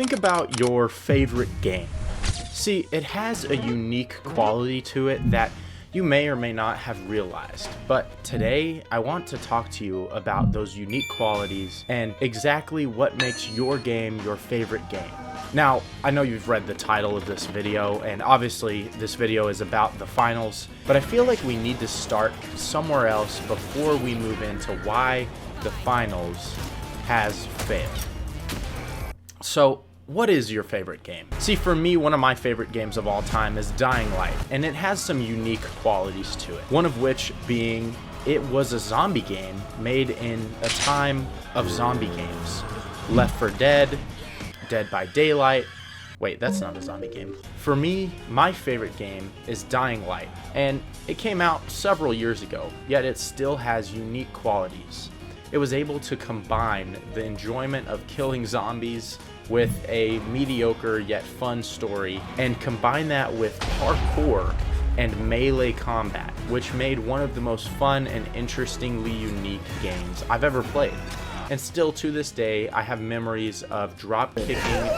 think about your favorite game. See, it has a unique quality to it that you may or may not have realized. But today, I want to talk to you about those unique qualities and exactly what makes your game your favorite game. Now, I know you've read the title of this video, and obviously this video is about the finals, but I feel like we need to start somewhere else before we move into why the finals has failed. So, what is your favorite game? See, for me, one of my favorite games of all time is Dying Light, and it has some unique qualities to it. One of which being it was a zombie game made in a time of zombie games. Left 4 Dead, Dead by Daylight. Wait, that's not a zombie game. For me, my favorite game is Dying Light, and it came out several years ago, yet it still has unique qualities. It was able to combine the enjoyment of killing zombies with a mediocre yet fun story, and combine that with parkour and melee combat, which made one of the most fun and interestingly unique games I've ever played. And still to this day, I have memories of drop kicking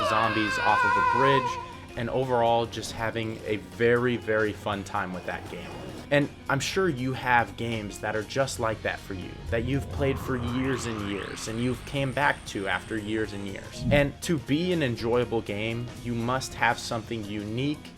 zombies off of a bridge and overall just having a very, very fun time with that game. And I'm sure you have games that are just like that for you, that you've played for years and years, and you've came back to after years and years. And to be an enjoyable game, you must have something unique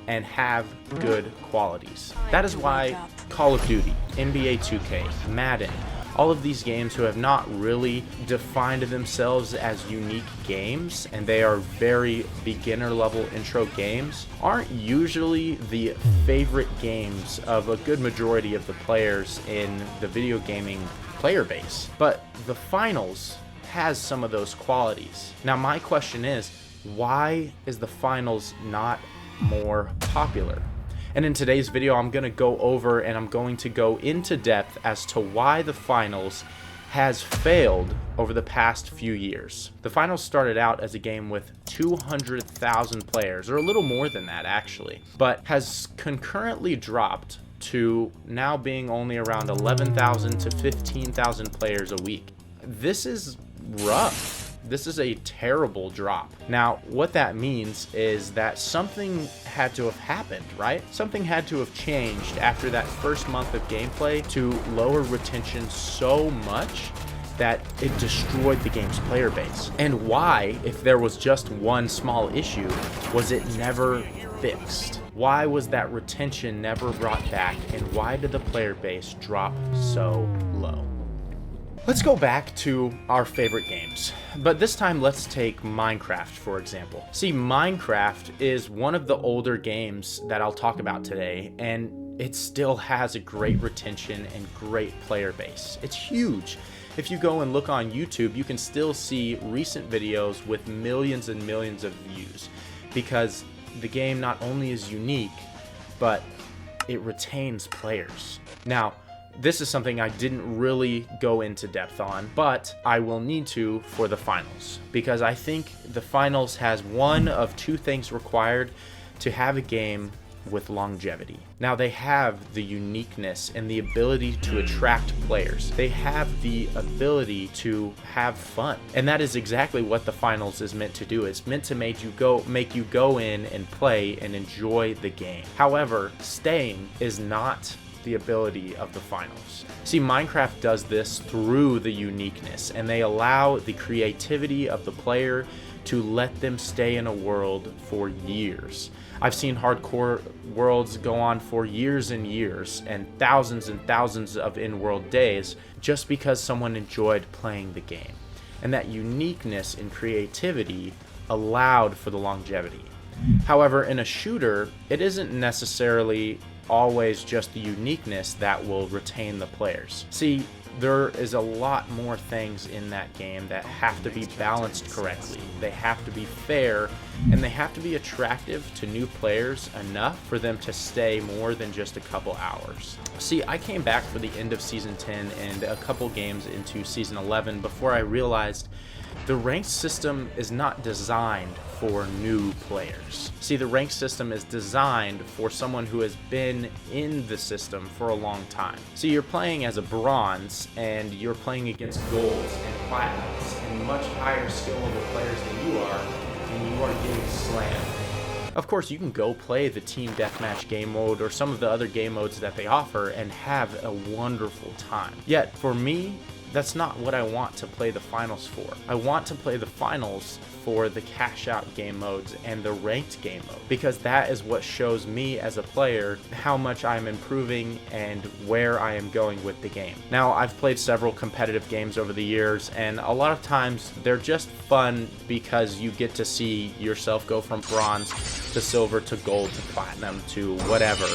and have good qualities. That is why Call of Duty, NBA 2K, Madden, all of these games who have not really defined themselves as unique games, and they are very beginner level intro games, aren't usually the favorite games of a good majority of the players in the video gaming player base. But the finals has some of those qualities. Now my question is, why is the finals not more popular? And in today's video, I'm going to go over and I'm going to go into depth as to why the finals has failed over the past few years. The finals started out as a game with 200,000 players, or a little more than that actually, but has concurrently dropped to now being only around 11,000 to 15,000 players a week. This is rough. This is a terrible drop. Now, what that means is that something had to have happened, right? Something had to have changed after that first month of gameplay to lower retention so much that it destroyed the game's player base. And why, if there was just one small issue, was it never fixed? Why was that retention never brought back, and why did the player base drop so low? Let's go back to our favorite games, but this time let's take Minecraft for example. See, Minecraft is one of the older games that I'll talk about today, and it still has a great retention and great player base. It's huge. If you go and look on YouTube, you can still see recent videos with millions and millions of views, because the game not only is unique, but it retains players. Now, this is something I didn't really go into depth on, but I will need to for the finals, because I think the finals has one of two things required to have a game with longevity. Now, they have the uniqueness and the ability to attract players. They have the ability to have fun. And that is exactly what the finals is meant to do. It's meant to make you go in and play and enjoy the game. However, staying is not the ability of the finals. See, Minecraft does this through the uniqueness, and they allow the creativity of the player to let them stay in a world for years. I've seen hardcore worlds go on for years and years, and thousands of in-world days, just because someone enjoyed playing the game. And that uniqueness and creativity allowed for the longevity. However, in a shooter, it isn't necessarily always just the uniqueness that will retain the players. See, there is a lot more things in that game that have to be balanced correctly. They have to be fair, and they have to be attractive to new players enough for them to stay more than just a couple hours. See, I came back for the end of Season 10 and a couple games into Season 11 before I realized the ranked system is not designed for new players. See, the ranked system is designed for someone who has been in the system for a long time. So you're playing as a bronze, and you're playing against golds and platinums and much higher skill level players than you are, and you are getting slammed. Of course, you can go play the Team Deathmatch game mode or some of the other game modes that they offer and have a wonderful time. Yet, for me, that's not what I want to play the finals for. I want to play the finals for the cash out game modes and the ranked game mode, because that is what shows me as a player how much I'm improving and where I am going with the game. Now, I've played several competitive games over the years, and a lot of times they're just fun because you get to see yourself go from bronze to silver to gold to platinum to whatever.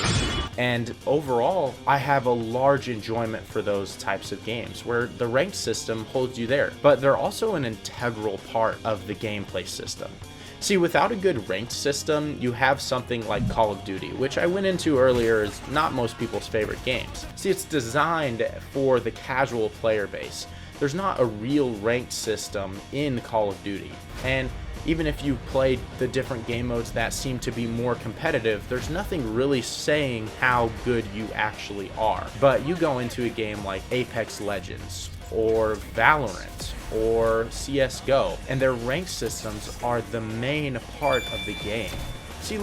And overall, I have a large enjoyment for those types of games where the ranked system holds you there, but they're also an integral part of the gameplay system. See, without a good ranked system, you have something like Call of Duty, which I went into earlier is not most people's favorite games. See, it's designed for the casual player base. There's not a real ranked system in Call of Duty, and even if you played the different game modes that seem to be more competitive, there's nothing really saying how good you actually are. But you go into a game like Apex Legends or Valorant or CSGO, and their rank systems are the main part of the game. See,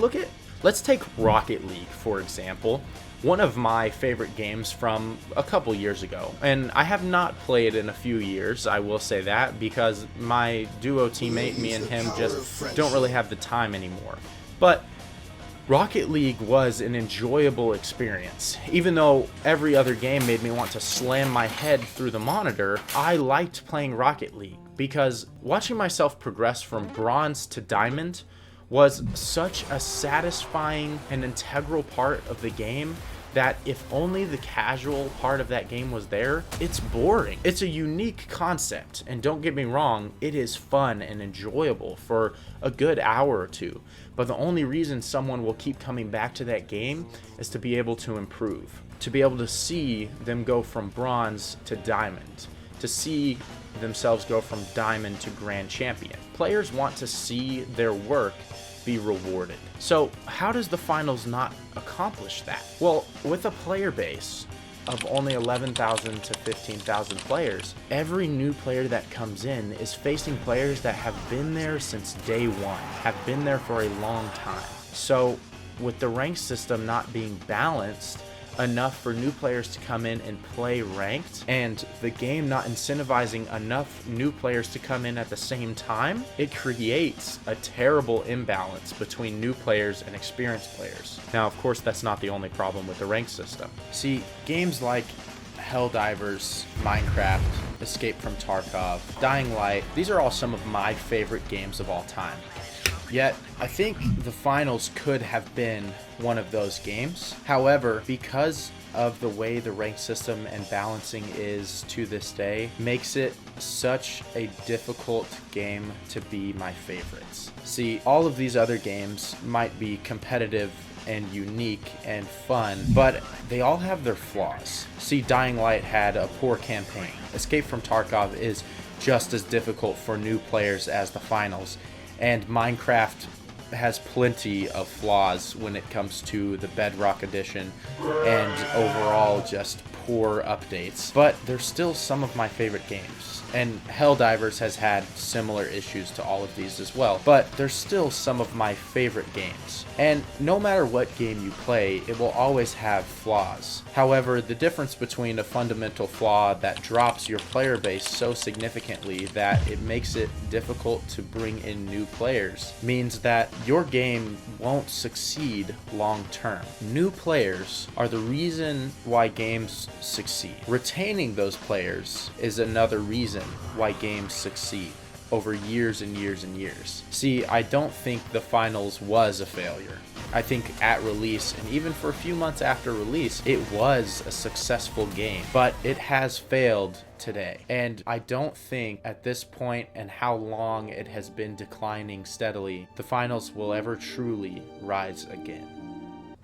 let's take Rocket League, for example. One of my favorite games from a couple years ago, and I have not played in a few years, I will say that, because my duo teammate, me and him, just don't really have the time anymore. But Rocket League was an enjoyable experience. Even though every other game made me want to slam my head through the monitor, I liked playing Rocket League because watching myself progress from bronze to diamond was such a satisfying and integral part of the game that if only the casual part of that game was there, it's boring. It's a unique concept, and don't get me wrong, it is fun and enjoyable for a good hour or two, but the only reason someone will keep coming back to that game is to be able to improve, to be able to see them go from bronze to diamond, to see themselves go from diamond to grand champion. Players want to see their work be rewarded. So how does the finals not accomplish that? Well, with a player base of only 11,000 to 15,000 players, every new player that comes in is facing players that have been there since day one, have been there for a long time. So with the rank system not being balanced enough for new players to come in and play ranked, and the game not incentivizing enough new players to come in at the same time, it creates a terrible imbalance between new players and experienced players. Now, of course, that's not the only problem with the ranked system. See, games like Helldivers, Minecraft, Escape from Tarkov, Dying Light, these are all some of my favorite games of all time. Yet, I think the finals could have been one of those games. However, because of the way the rank system and balancing is to this day, makes it such a difficult game to be my favorites. See, all of these other games might be competitive and unique and fun, but they all have their flaws. See, Dying Light had a poor campaign. Escape from Tarkov is just as difficult for new players as the finals. And Minecraft has plenty of flaws when it comes to the Bedrock Edition and overall just poor updates. But they're still some of my favorite games. And Helldivers has had similar issues to all of these as well. But they're still some of my favorite games. And no matter what game you play, it will always have flaws. However, the difference between a fundamental flaw that drops your player base so significantly that it makes it difficult to bring in new players means that your game won't succeed long term. New players are the reason why games succeed. Retaining those players is another reason why games succeed over years and years and years. See, I don't think the finals was a failure. I think at release, and even for a few months after release, it was a successful game, but it has failed today. And I don't think at this point and how long it has been declining steadily, the finals will ever truly rise again.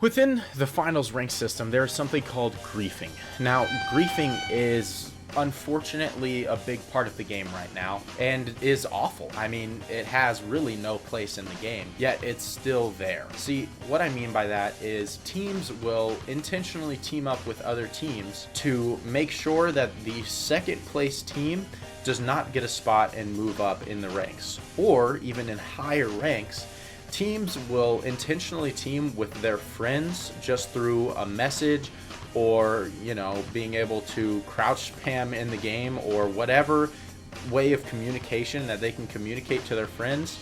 Within the finals rank system, there is something called griefing. Now, griefing is unfortunately a big part of the game right now and is awful. I mean, it has really no place in the game, yet it's still there. See, what I mean by that is teams will intentionally team up with other teams to make sure that the second place team does not get a spot and move up in the ranks, or even in higher ranks. Teams will intentionally team with their friends just through a message, or, you know, being able to crouch spam in the game, or whatever way of communication that they can communicate to their friends,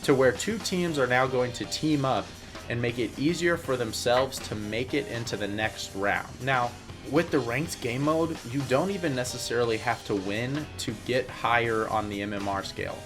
to where two teams are now going to team up and make it easier for themselves to make it into the next round. Now, with the ranked game mode, you don't even necessarily have to win to get higher on the MMR scale.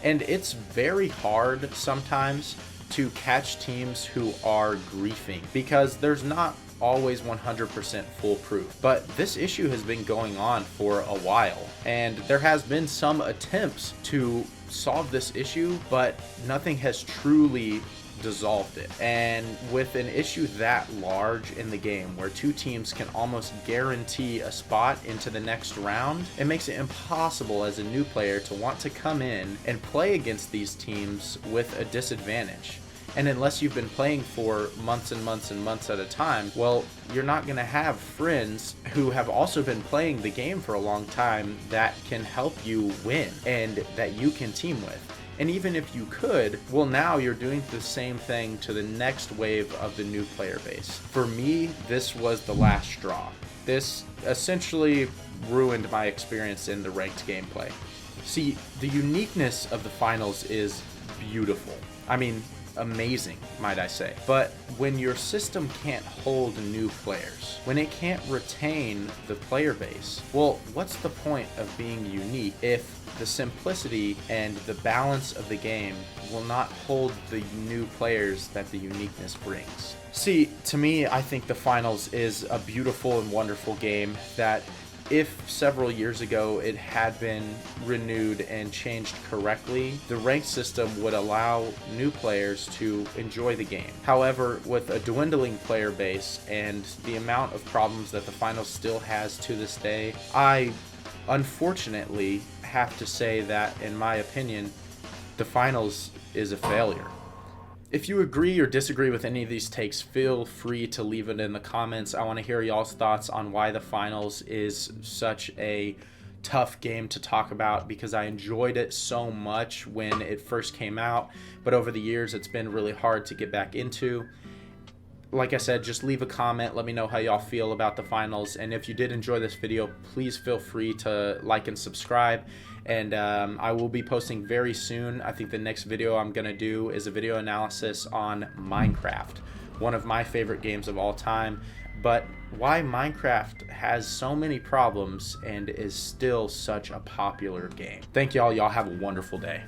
And it's very hard sometimes to catch teams who are griefing, because there's not always 100% foolproof. But this issue has been going on for a while, and there has been some attempts to solve this issue, but nothing has truly dissolved it. And with an issue that large in the game, where two teams can almost guarantee a spot into the next round, it makes it impossible as a new player to want to come in and play against these teams with a disadvantage. And unless you've been playing for months and months and months at a time, well, you're not going to have friends who have also been playing the game for a long time that can help you win and that you can team with. And even if you could, well, now you're doing the same thing to the next wave of the new player base. For me, this was the last straw. This essentially ruined my experience in the ranked gameplay. See, the uniqueness of the finals is beautiful. I mean, amazing, might I say. But when your system can't hold new players, when it can't retain the player base, well, what's the point of being unique if the simplicity and the balance of the game will not hold the new players that the uniqueness brings? See, to me, I think the finals is a beautiful and wonderful game that, if several years ago it had been renewed and changed correctly, the ranked system would allow new players to enjoy the game. However, with a dwindling player base and the amount of problems that the finals still has to this day, I unfortunately have to say that, in my opinion, the finals is a failure. If you agree or disagree with any of these takes, feel free to leave it in the comments. I want to hear y'all's thoughts on why the finals is such a tough game to talk about, because I enjoyed it so much when it first came out, but over the years it's been really hard to get back into. Like I said, just leave a comment, let me know how y'all feel about the finals, and if you did enjoy this video, please feel free to like and subscribe. And I will be posting very soon. I think the next video I'm gonna do is a video analysis on Minecraft, one of my favorite games of all time, but why Minecraft has so many problems and is still such a popular game. Thank y'all. Y'all have a wonderful day.